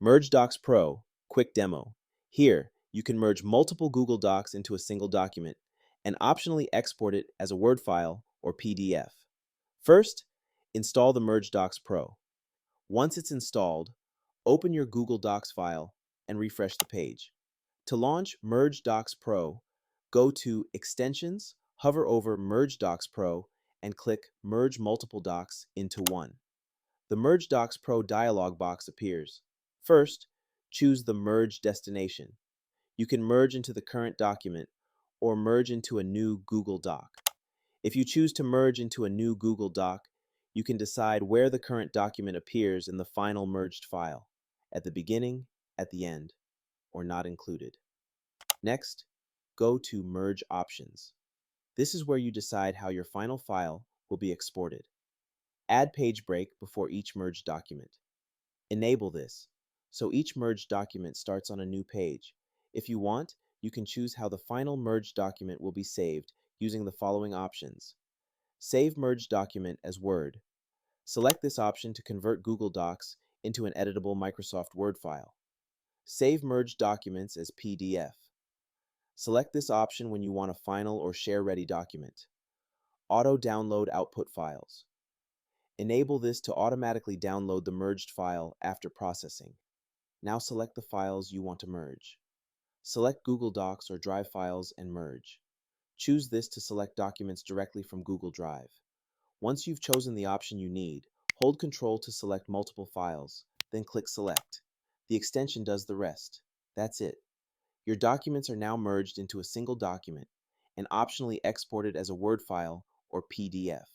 Merge Docs Pro, quick demo. Here, you can merge multiple Google Docs into a single document and optionally export it as a Word file or PDF. First, install the Merge Docs Pro. Once it's installed, open your Google Docs file and refresh the page. To launch Merge Docs Pro, go to Extensions, hover over Merge Docs Pro, and click Merge Multiple Docs into one. The Merge Docs Pro dialog box appears. First, choose the Merge destination. You can merge into the current document or merge into a new Google Doc. If you choose to merge into a new Google Doc, you can decide where the current document appears in the final merged file, at the beginning, at the end, or not included. Next, go to Merge Options. This is where you decide how your final file will be exported. Add page break before each merged document. Enable this, so each merged document starts on a new page. If you want, you can choose how the final merged document will be saved using the following options. Save merged document as Word. Select this option to convert Google Docs into an editable Microsoft Word file. Save merged documents as PDF. Select this option when you want a final or share-ready document. Auto-download output files. Enable this to automatically download the merged file after processing. Now select the files you want to merge. Select Google Docs or Drive files and merge. Choose this to select documents directly from Google Drive. Once you've chosen the option you need, hold Control to select multiple files, then click Select. The extension does the rest. That's it. Your documents are now merged into a single document and optionally exported as a Word file or PDF.